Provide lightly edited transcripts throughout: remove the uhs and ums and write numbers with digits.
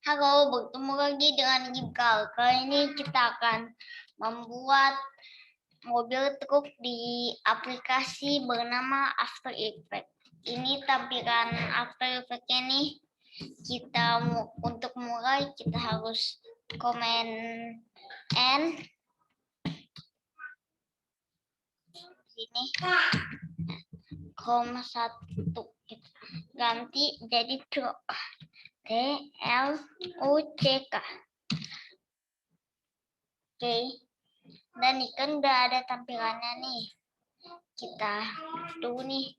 Halo, bertemu lagi dengan Gibkal. Kali ini kita akan membuat mobil truk di aplikasi bernama After Effects. Ini tampilan After Effects-nya nih. Untuk mulai kita harus komen N sini, koma 1 ganti jadi truk. TLUCK. Oke, dan ini kan udah ada tampilannya nih. Kita tunggu nih,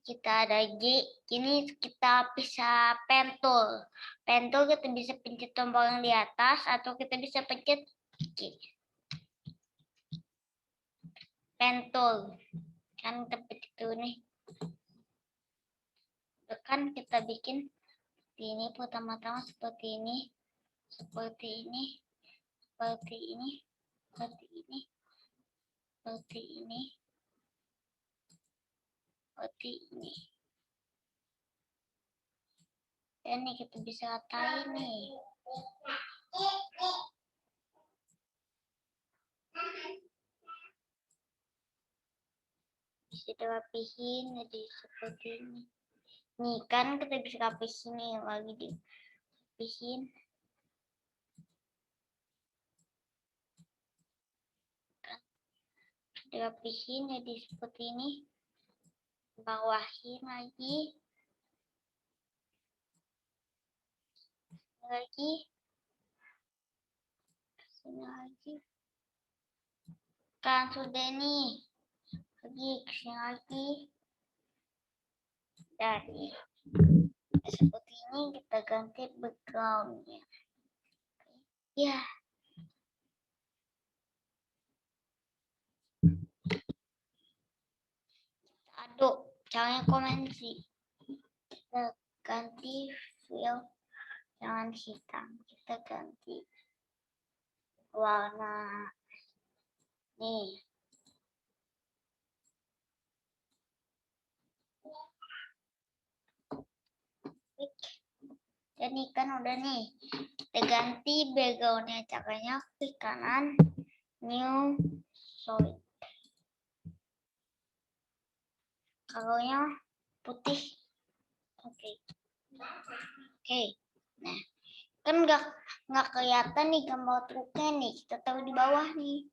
kita ada G. Ini kita bisa pentul. Pentul kita bisa pencet tombol yang di atas atau kita bisa pencet G. Pentul. Kan kita pencet dulu nih. Kan kita bikin ini pertama-tama seperti ini, seperti ini, seperti ini, seperti ini, seperti ini, seperti ini. Dan nih kita bisa ratain nih. Bisa dirapihin jadi seperti ini. Nih kan kita bisa rapihin nih, lagi dirapihin. Dirapihin jadi seperti ini. Bawahin lagi. Sini lagi. Kan sudah nih. Lagi kesini lagi. Dari seperti ini kita ganti backgroundnya. Ya. Aduk. Caranya komen sih. Kita ganti fill. Jangan hitam, kita ganti warna nih. Dan ini kan udah nih, kita ganti backgroundnya. Caranya klik kanan, new solid. Colornya putih. Oke. Nah, kan nggak kelihatan nih gambar truknya nih. Kita taruh di bawah nih.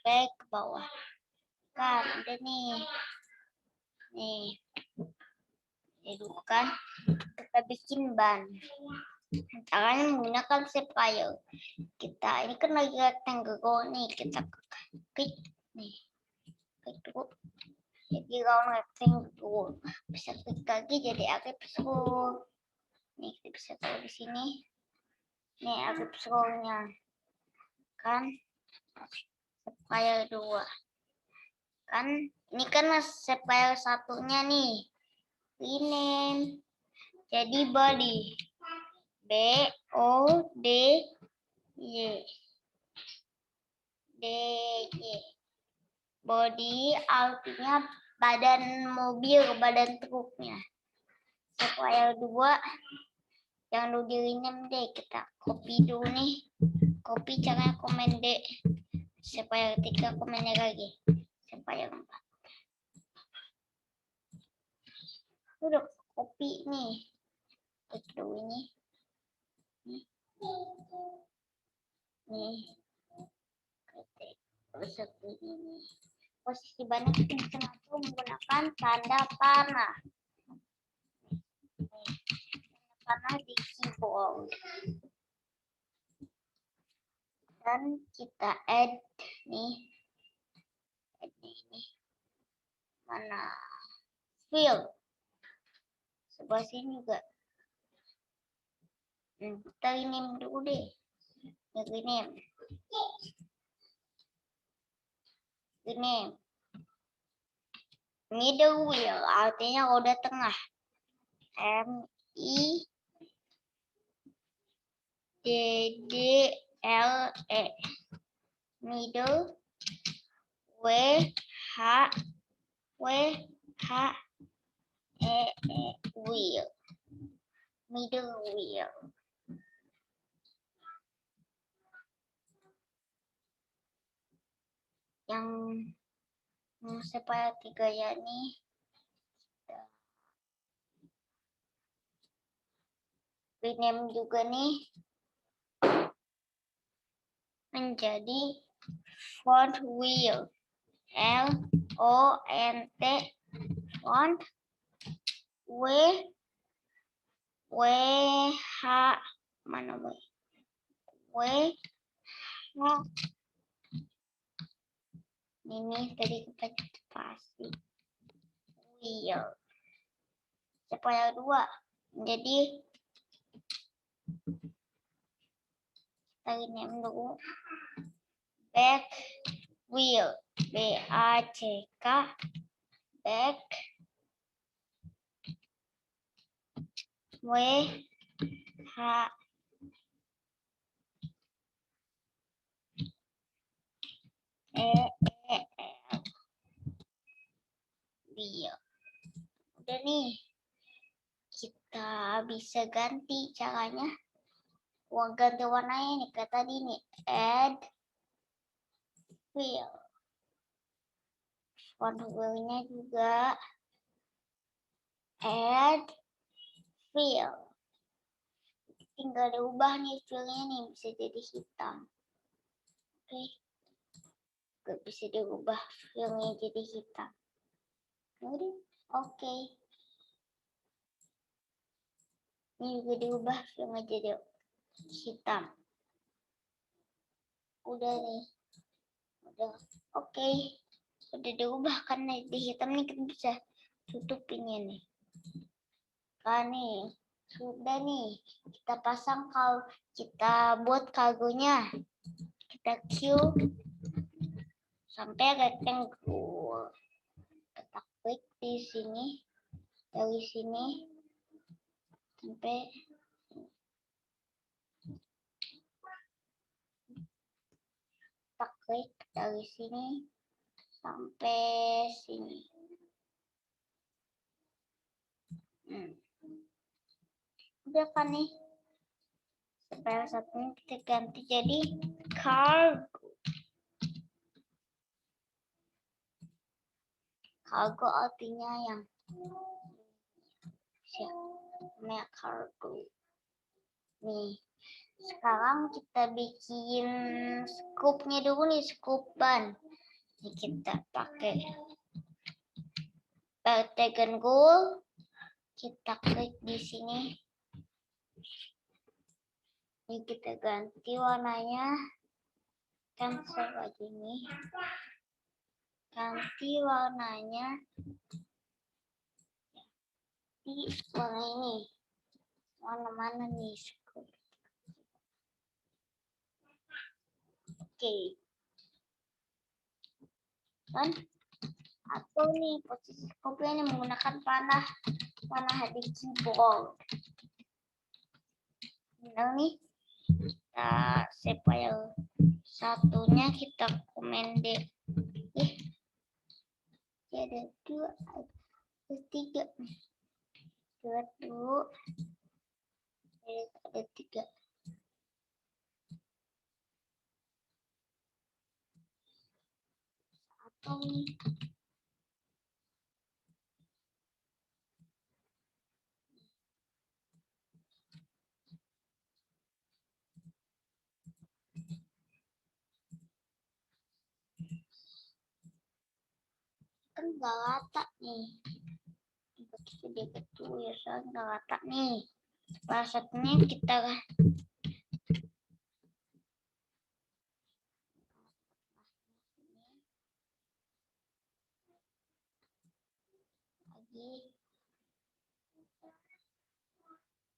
Baik ke bawah. Kan ada nih. Nih. Jadi kan kita bikin ban. Caranya menggunakan shape file. Kita ini kan lagi rectangle nih, kita klik nih. Klik dulu. Jadi round rectangle. Bisa klik lagi jadi aktif scroll. Nih kita bisa taruh di sini. Nih aktif scrollnya. Kan shape file 2. Kan ini kan shape file satunya nih. Rename jadi body. BODY. Body artinya badan mobil, badan truknya. File 2 yang dulu di rename deh, kita copy dulu nih. Copy caranya komen D. File 3 komennya lagi. File 4. Udah copy nih. Klik dulu ini. Nih. Seperti ini. Posisi bannya kita bisa ngatur menggunakan tanda panah. Tanda panah di keyboard. Dan kita add nih. Add ini. Mana? Fill. Sebelah sini juga. Kita rename dulu deh. Rename. Middle wheel artinya roda tengah. MIDDLE. Middle. wheel. Middle wheel. yang supaya 3 ya nih rename juga nih menjadi font wheel, LONT font WH mana WH ini tadi kita spasi wheel supaya 2 jadi kita rename dulu back wheel BACK back WH wheel. Udah nih, kita bisa ganti caranya. Ganti warnanya nih kayak tadi nih, add wheel. Font wheel-nya juga add wheel. Tinggal diubah nih wheel-nya nih bisa jadi hitam. Oke. Gak bisa diubah wheel-nya jadi hitam. Udah, oke. Ini juga diubah wheel-nya jadi hitam. Udah nih. Udah. Oke. Udah diubah kan di hitam nih kita bisa tutupinnya nih. Kan nih. Sudah nih. Kita pasang kita buat kargonya. Kita queue sampai rectangle. Kita klik di sini. Dari sini sampai kita klik dari sini sampai sini. Udah kan nih. Supaya satunya kita ganti jadi cargo. Cargo artinya yang namanya cargo. Nih, sekarang kita bikin scoop-nya dulu nih, scoop ban. Ini kita pakai rectangle, kita klik di sini. Ini kita ganti warnanya, cancel lagi nih. Ganti warnanya di warna ini. Warna mana nih? Oke. Kan? Atau nih posisi kopi ini menggunakan panah di keyboard. Nah nih, kita save file satunya kita komen D. Ada 2, ada 3. Buat dulu, ada 3. Atau nih. Kan nggak rata nih. Kita betul ya, soalnya nggak rata nih. Salah satunya kita lagi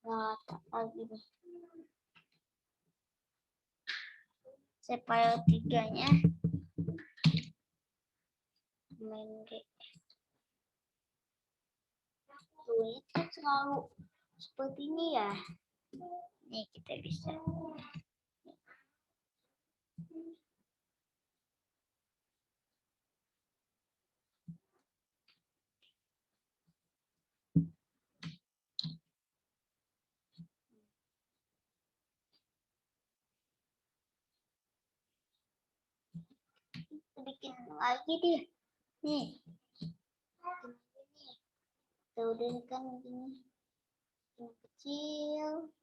nggak rata lagi nih. File 3-nya main duit kan selalu seperti ini ya. Nih kita bisa kita bikin lagi deh. Nih. Kita udah kan gini. Yang kecil.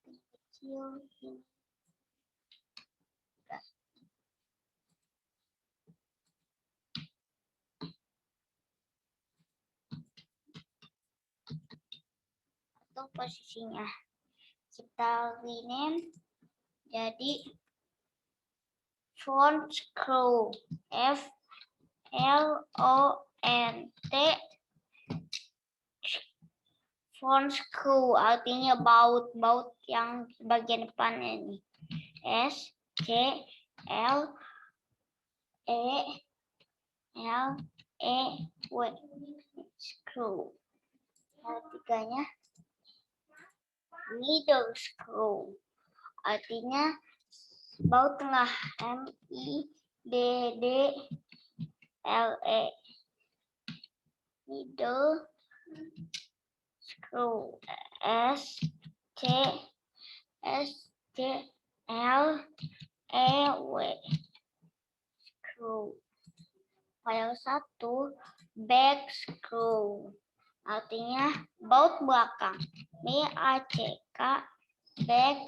Yang kecil. Gini. Atau posisinya. Kita rename jadi font scroll. FLONT font scroll artinya baut yang bagian depan ini. SCLEW scroll. Artinya middle scroll. Artinya baut tengah. MIDDLE middle scroll. SCLEW scroll. File 1 back scroll. Artinya baut belakang. BACK back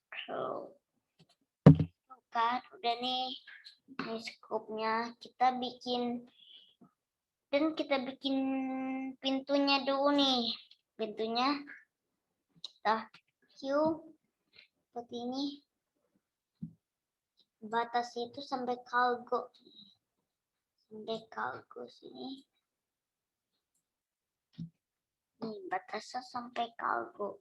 scroll. Kan udah nih scope-nya. Kita bikin pintunya dulu nih. Pintunya kita seperti ini. Batas itu sampai cargo. Sampai cargo sini. Nih batasnya sampai cargo.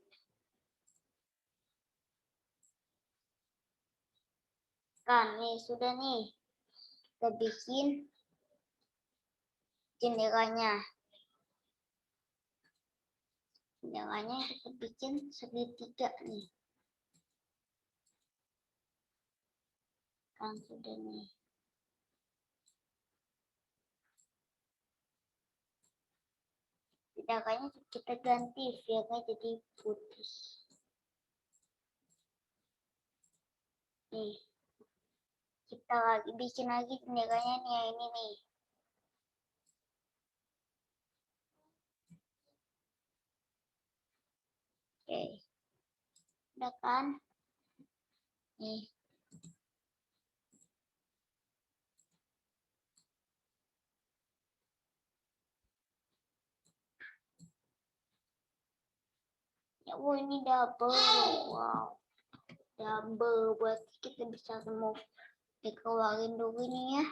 Kan nih sudah nih. Kita bikin jendelanya. Jendelanya kita bikin segitiga nih. Kan sudah nih. Jendelanya kita ganti biarnya jadi putih. Nih. Kita bikin lagi jendelanya nih yang ini nih. Oke. Udah kan? Nih. Ya, ini double. Wow. Double buat kita bisa remove. Dikeluarin dulu nih ya.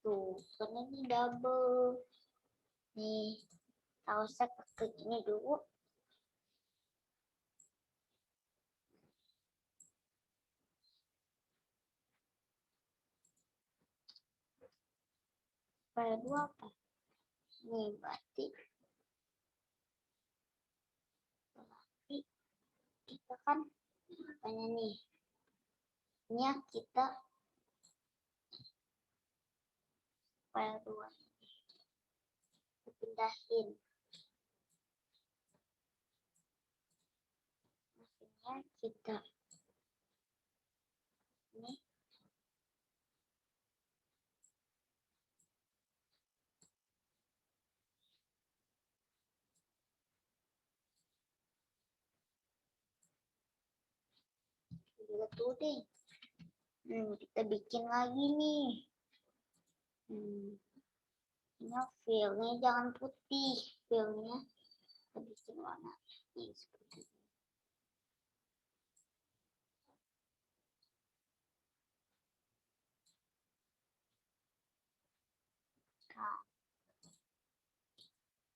Tuh, karena ini double. Nih, harusnya pakai ini dulu. Supaya dua apa? Nih, berarti kita kan apanya nih? Ini kita file 2 kita pindahin. Maksudnya kita ini lihat dulu deh. Kita bikin lagi nih. Ini filenya jangan putih, filenya kita bikin warna ini seperti ini.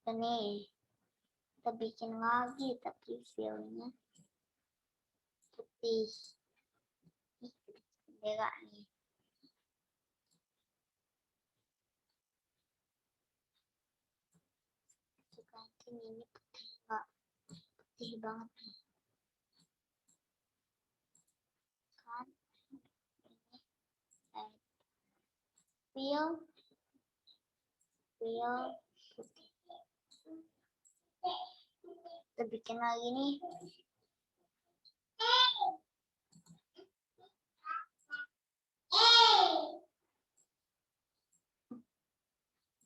Nah, nih kita bikin lagi tapi filenya putih. Beda nih. Ganti ini putih enggak? Putih banget nih. Kan ini tapi pupil putih. Kita bikin lagi nih.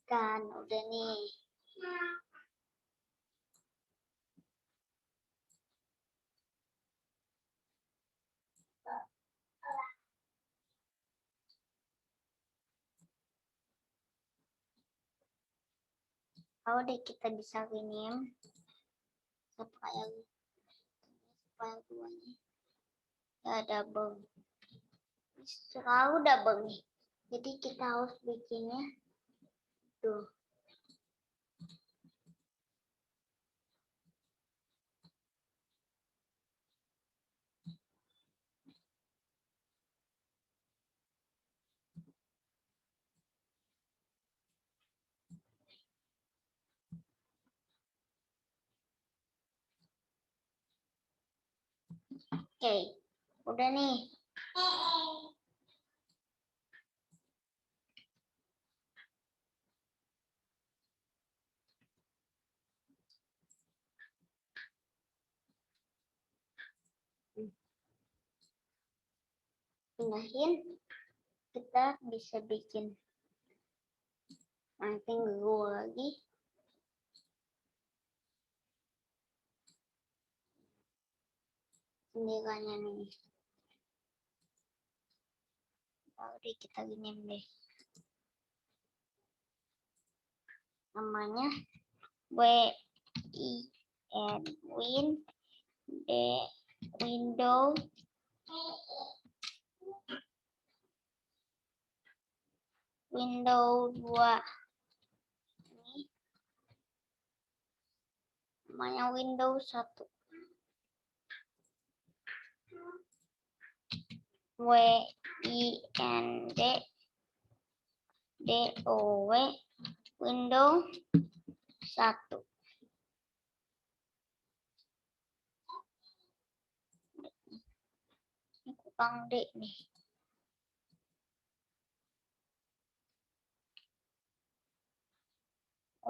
Kan udah nih. Kalau deh kita bisa rename supaya duanya ya double. Selalu double nih. Jadi kita harus bikinnya tuh. Oke, udah nih. Pindahin, kita bisa bikin nanti glue lagi. Sendirannya nih. Lalu kita rename deh. Namanya win window window 2 ini namanya window 1 WINDOW window 1. Ini kurang D nih.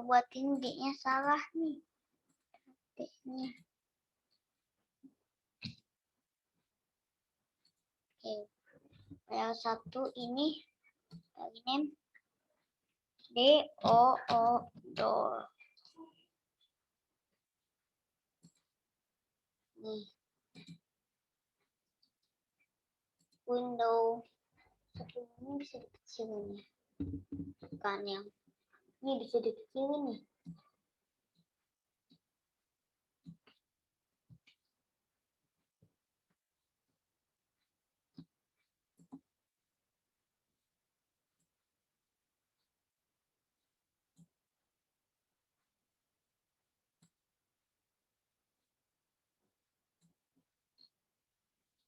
Buatin D-nya salah nih. D-nya. Oke. File 1 ini name DOO door. Nih. Window 1 ini bisa dikecilin ya. Bukan yang ini bisa dikecilin nih.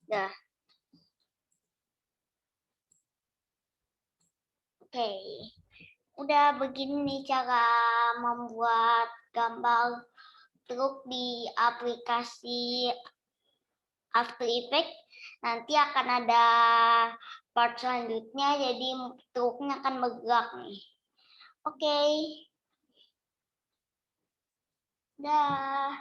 Dah. Oke. Udah begini nih cara membuat gambar truk di aplikasi After Effects. Nanti akan ada part selanjutnya, jadi truknya akan bergerak nih. Oke. Dah.